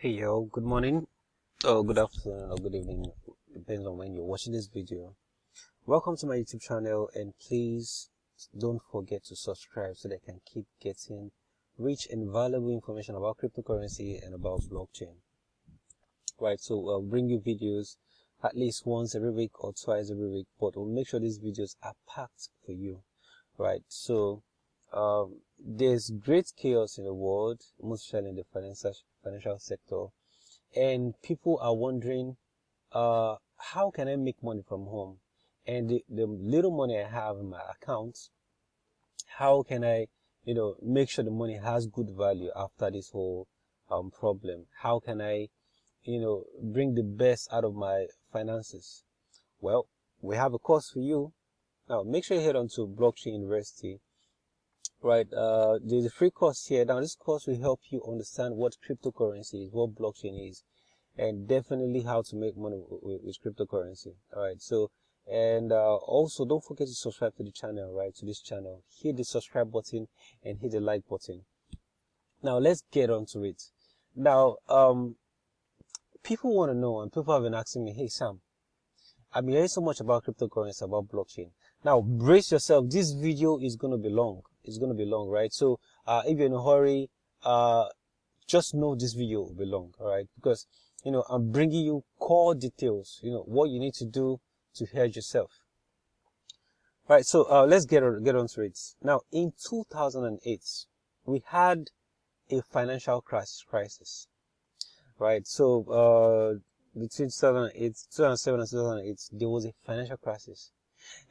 Hey yo, good morning, or good afternoon, or good evening, depends on when you're watching this video. Welcome to my YouTube channel, and please don't forget to subscribe so that I can keep getting rich and valuable information about cryptocurrency and about blockchain. Right, so I'll bring you videos at least once every week or twice every week, but we'll make sure these videos are packed for you. Right, so there's great chaos in the world, mostly in the financial sector. And people are wondering, how can I make money from home? And the little money I have in my account, how can I, make sure the money has good value after this whole problem? How can I, bring the best out of my finances? Well, we have a course for you. Now, make sure you head on to Blockchain University. Right, there's a free course here. Now, this course will help you understand what cryptocurrency is, what blockchain is, and definitely how to make money with cryptocurrency. All right, so and also don't forget to subscribe to the channel, right, to this channel. Hit the subscribe button and hit the like button. Now let's get on to it. Now people want to know, and people have been asking me, hey Sam, I've been hearing so much about cryptocurrency, about blockchain. Now brace yourself, this video is going to be long. It's going to be long, right? So if you're in a hurry, just know this video will be long, all right? Because I'm bringing you core details, what you need to do to hedge yourself. All right, so let's get on to it. Now, in 2008, we had a financial crisis, right? So between 2007 and 2008, there was a financial crisis.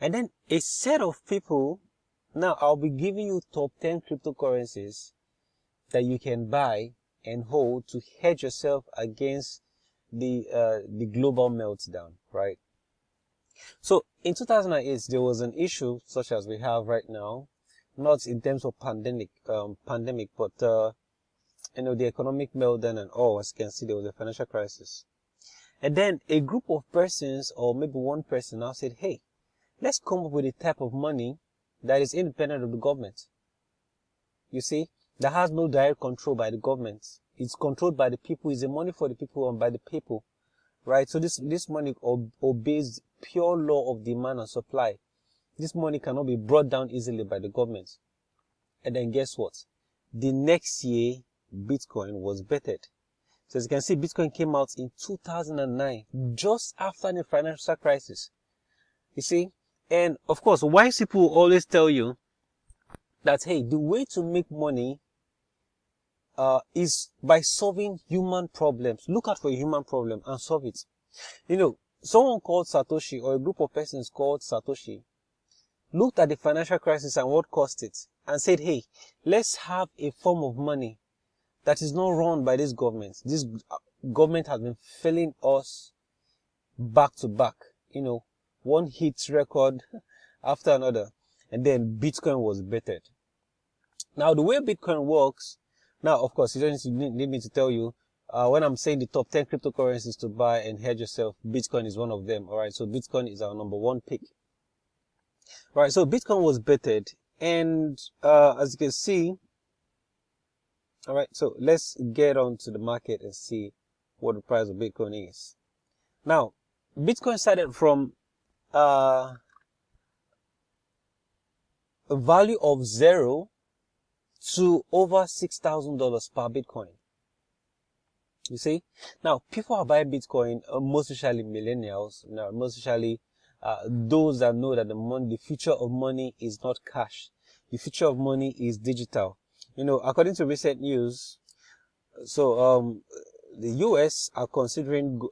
And then a set of people, now I'll be giving you top 10 cryptocurrencies that you can buy and hold to hedge yourself against the global meltdown, right? So in 2008, there was an issue such as we have right now, not in terms of pandemic, but the economic meltdown and all. As you can see, there was a financial crisis, and then a group of persons, or maybe one person, now said, "Hey, let's come up with a type of money that is independent of the government. You see, that has no direct control by the government. It's controlled by the people. It's a money for the people and by the people, right? So this money obeys pure law of demand and supply. This money cannot be brought down easily by the government." And then guess what? The next year, Bitcoin was bettered. So as you can see, Bitcoin came out in 2009, just after the financial crisis. You see? And of course, wise people always tell you that, hey, the way to make money is by solving human problems. Look out for a human problem and solve it. Someone called Satoshi, or a group of persons called Satoshi, looked at the financial crisis and what caused it and said, hey, let's have a form of money that is not run by this government. This government has been failing us back to back, one hit record after another. And then Bitcoin was bettered. Now, the way Bitcoin works, now, of course, you don't need me to tell you, when I'm saying the top 10 cryptocurrencies to buy and hedge yourself, Bitcoin is one of them. All right, so Bitcoin is our number one pick. All right, so Bitcoin was bettered, and as you can see, all right, so let's get on to the market and see what the price of Bitcoin is. Now, Bitcoin started from a value of 0 to over $6,000 per Bitcoin. You see, now people are buying Bitcoin, most especially millennials, most especially those that know that the future of money is not cash. The future of money is digital. According to recent news, so the US are considering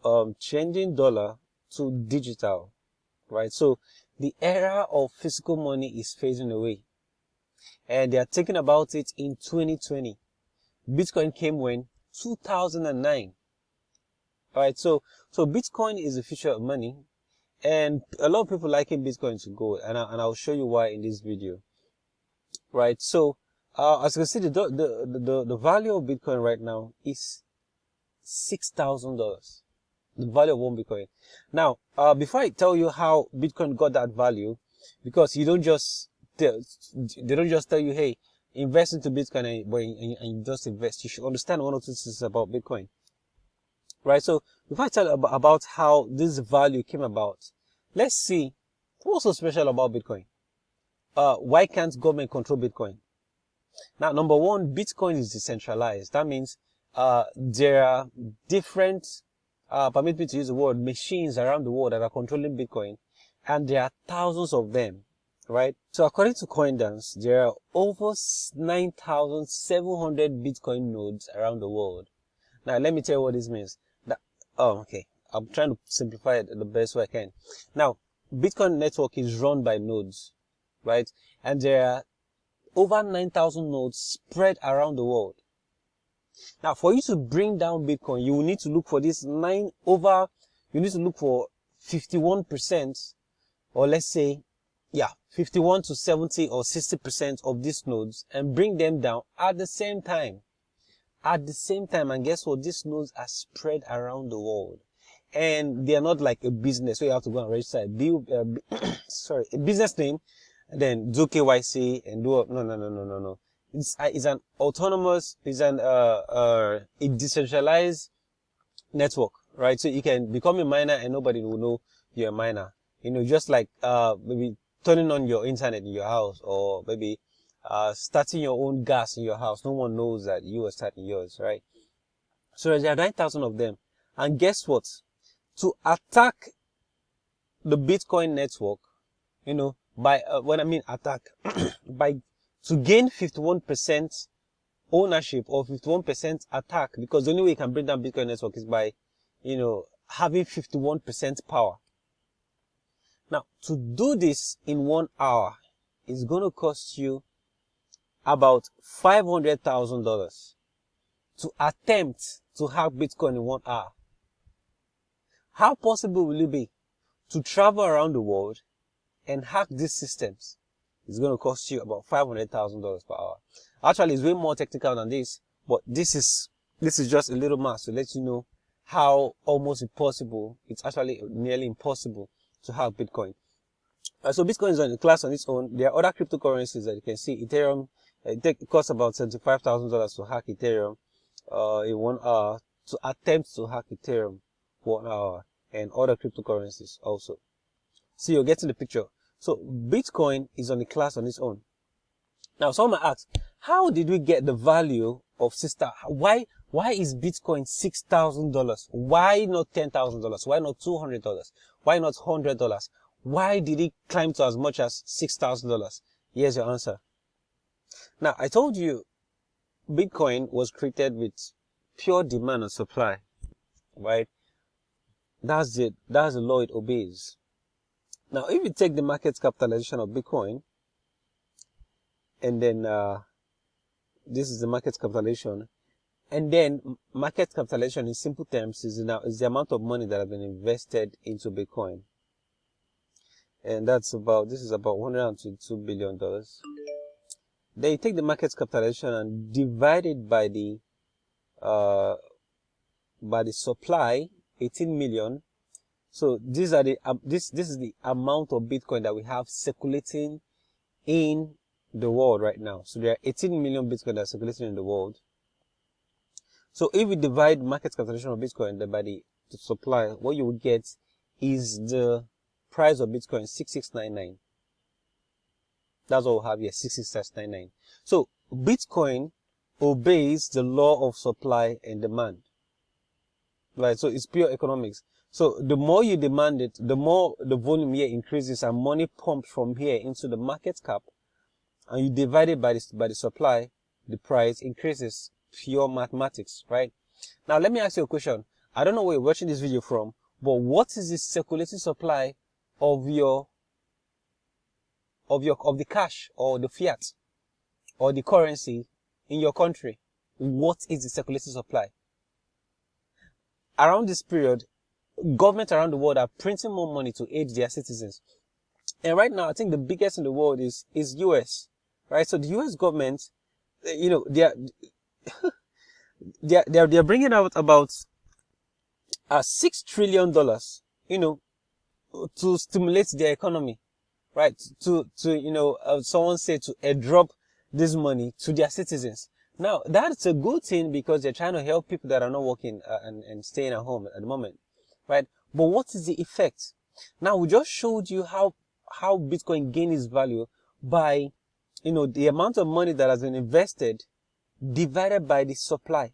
changing dollar to digital, right? So the era of physical money is fading away, and they are thinking about it in 2020. Bitcoin came when? 2009. All right, so Bitcoin is the future of money, and a lot of people liken Bitcoin to gold, and I'll show you why in this video. Right, so as you can see, the value of Bitcoin right now is $6,000. The value of one Bitcoin. Now, before I tell you how Bitcoin got that value, because they don't just tell you, hey, invest into Bitcoin and you just invest. You should understand one or two things about Bitcoin. right? So before I tell about how this value came about, let's see what's so special about Bitcoin. Why can't government control Bitcoin? Now, number one, Bitcoin is decentralized. That means there are different, permit me to use the word, machines around the world that are controlling Bitcoin, and there are thousands of them, right? So according to Coindance, there are over 9,700 Bitcoin nodes around the world. Now, let me tell you what this means. Okay. I'm trying to simplify it the best way I can. Now, Bitcoin network is run by nodes, right? And there are over 9,000 nodes spread around the world. Now, for you to bring down Bitcoin, you will need to look for this you need to look for 51%, or let's say, 51 to 70 or 60% of these nodes and bring them down at the same time. And guess what? These nodes are spread around the world. And they are not like a business, so you have to go and register a business name, and then do KYC and no. It's a decentralized network, right? So you can become a miner and nobody will know you're a miner. Just like maybe turning on your internet in your house, or maybe starting your own gas in your house. No one knows that you are starting yours, right? So there are 9,000 of them. And guess what? To attack the Bitcoin network, when I mean attack, to gain 51% ownership or 51% attack, because the only way you can bring down Bitcoin network is by, having 51% power. Now, to do this in 1 hour is going to cost you about $500,000 to attempt to hack Bitcoin in 1 hour. How possible will it be to travel around the world and hack these systems? It's going to cost you about $500,000 per hour. Actually, it's way more technical than this, but this is just a little math to let you know how almost impossible, it's actually nearly impossible to hack Bitcoin. So Bitcoin is on a class on its own. There are other cryptocurrencies that you can see. Ethereum, it costs about $75,000 to hack Ethereum in 1 hour, to attempt to hack Ethereum 1 hour, and other cryptocurrencies also. So you're getting the picture. So Bitcoin is on a class on its own. Now someone might ask, how did we get the value of sister? Why is Bitcoin $6,000? Why not $10,000? Why not $200? Why not $100? Why did it climb to as much as $6,000? Here's your answer. Now, I told you Bitcoin was created with pure demand and supply, right? That's the law it obeys. Now, if you take the market capitalization of Bitcoin, and then this is the market capitalization, and then market capitalization in simple terms is the amount of money that has been invested into Bitcoin, and this is about $122 billion. Then you take the market capitalization and divide it by the supply, 18 million. So these are this is the amount of Bitcoin that we have circulating in the world right now. So there are 18 million Bitcoin that are circulating in the world. So if we divide market capitalization of Bitcoin by the supply, what you will get is the price of Bitcoin, 6699. That's what we have here, 6699. So Bitcoin obeys the law of supply and demand. Right, so it's pure economics. So the more you demand it, the more the volume here increases and money pumped from here into the market cap, and you divide it by the supply, the price increases. Pure mathematics, right? Now let me ask you a question. I don't know where you're watching this video from, but what is the circulating supply of the cash or the fiat or the currency in your country? What is the circulating supply? Around this period, governments around the world are printing more money to aid their citizens. And right now, I think the biggest in the world is US, right? So the US government, they're bringing out about $6 trillion, to stimulate their economy, right? Someone said to airdrop this money to their citizens. Now, that's a good thing because they're trying to help people that are not working and staying at home at the moment, right? But what is the effect? Now, we just showed you how Bitcoin gained its value by, the amount of money that has been invested divided by the supply.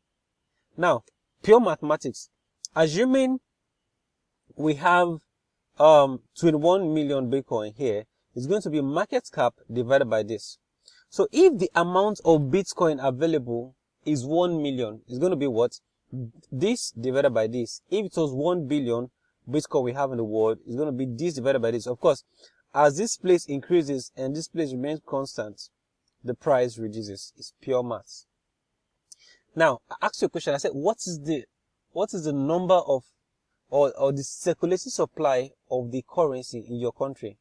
Now, pure mathematics. Assuming we have 21 million Bitcoin here, it's going to be market cap divided by this. So if the amount of Bitcoin available is 1 million, it's going to be what? This divided by this. If it was 1 billion Bitcoin we have in the world, it's going to be this divided by this. Of course, as this place increases and this place remains constant, the price reduces. It's pure maths. Now, I asked you a question. I said, what is the number of or the circulating supply of the currency in your country?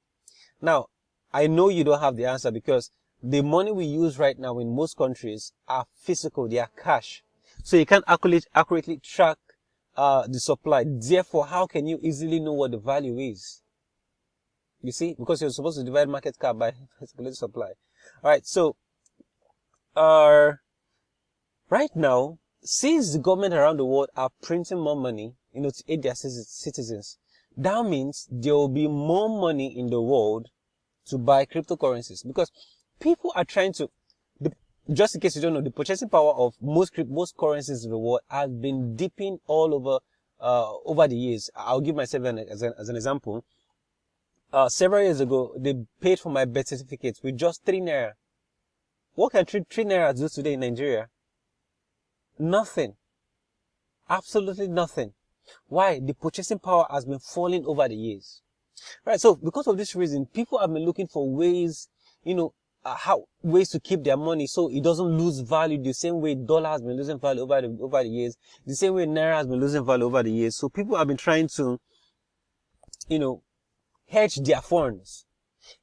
Now, I know you don't have the answer because the money we use right now in most countries are physical, they are cash. So you can't accurately track the supply. Therefore, how can you easily know what the value is? You see, because you're supposed to divide market cap by circulating supply. All right, so right now, since the government around the world are printing more money, to aid their citizens, that means there will be more money in the world to buy cryptocurrencies, because people are trying to, just in case you don't know, the purchasing power of most currencies in the world has been dipping all over the years. I'll give myself as an example. Several years ago, they paid for my birth certificate with just 3 naira. What can 3 naira do today in Nigeria? Nothing. Absolutely nothing. Why? The purchasing power has been falling over the years. Right, so because of this reason, people have been looking for ways, ways to keep their money so it doesn't lose value the same way dollar has been losing value over the years, the same way naira has been losing value over the years. So people have been trying to, hedge their funds.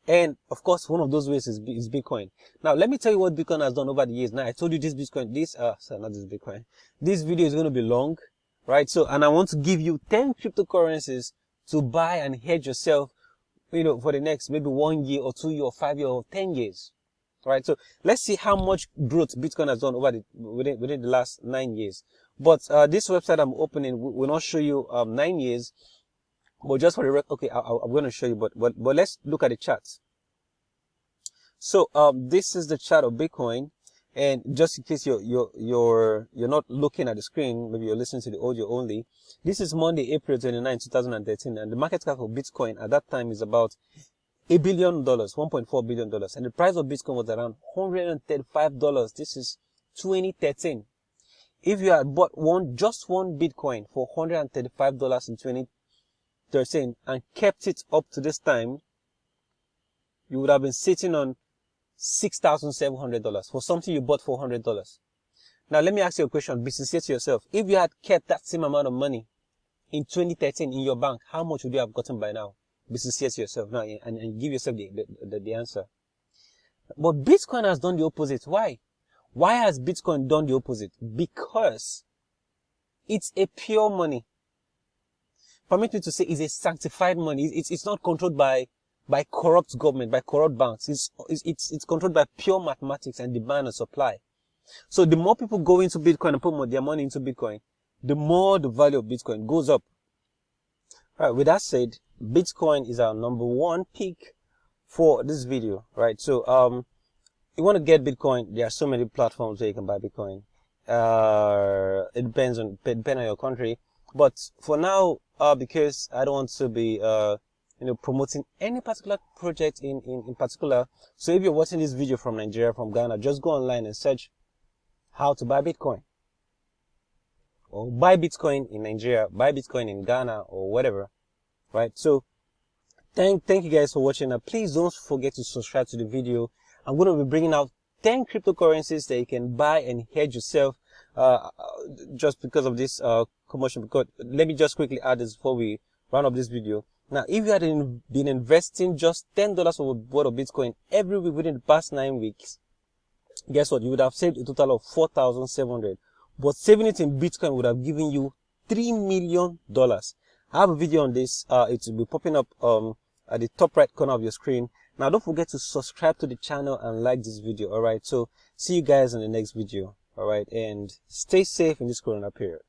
And of course, one of those ways is Bitcoin. Now, let me tell you what Bitcoin has done over the years. Now, I told you this Bitcoin, not this Bitcoin. This video is going to be long, right? So, and I want to give you 10 cryptocurrencies to buy and hedge yourself, for the next maybe 1 year or 2 year or 5 year or 10 years, right? So let's see how much growth Bitcoin has done within the last 9 years. But this website I'm opening will not show you 9 years, but just for the record, okay, I'm going to show you. But let's look at the charts. So this is the chart of Bitcoin, and just in case you're not looking at the screen, maybe you're listening to the audio only. This is Monday, April 29, 2013, and the market cap of Bitcoin at that time is about $1 billion, $1.4 billion, and the price of Bitcoin was around $135. This is 2013. If you had bought just one Bitcoin for $135 in 2013 and kept it up to this time, you would have been sitting on $6,700 for something you bought for $100. Now, let me ask you a question. Be sincere to yourself. If you had kept that same amount of money in 2013 in your bank, how much would you have gotten by now? Be sincere to yourself now and give yourself the answer. But Bitcoin has done the opposite. Why? Why has Bitcoin done the opposite? Because it's a pure money. Permit me to say it's a sanctified money. It's not controlled by corrupt government, by corrupt banks. It's controlled by pure mathematics and demand and supply. So the more people go into Bitcoin and put their money into Bitcoin, the more the value of Bitcoin goes up. All right, with that said, Bitcoin is our number 1 pick for this video, right? So you want to get Bitcoin, there are so many platforms where you can buy Bitcoin. It depends on your country, but for now, because I don't want to be promoting any particular project in particular. So if you're watching this video from Nigeria, from Ghana, just go online and search how to buy Bitcoin, or buy Bitcoin in Nigeria, buy Bitcoin in Ghana, or whatever, right? So thank you guys for watching. Now, please don't forget to subscribe to the video. I'm going to be bringing out 10 cryptocurrencies that you can buy and hedge yourself, just because of this commotion. Because let me just quickly add this before we round up this video. Now, if you had been investing just $10 worth of Bitcoin every week within the past 9 weeks, guess what? You would have saved a total of $4,700. But saving it in Bitcoin would have given you $3 million. I have a video on this. It will be popping up at the top right corner of your screen. Now, don't forget to subscribe to the channel and like this video. All right. So see you guys in the next video. All right, and stay safe in this corona period.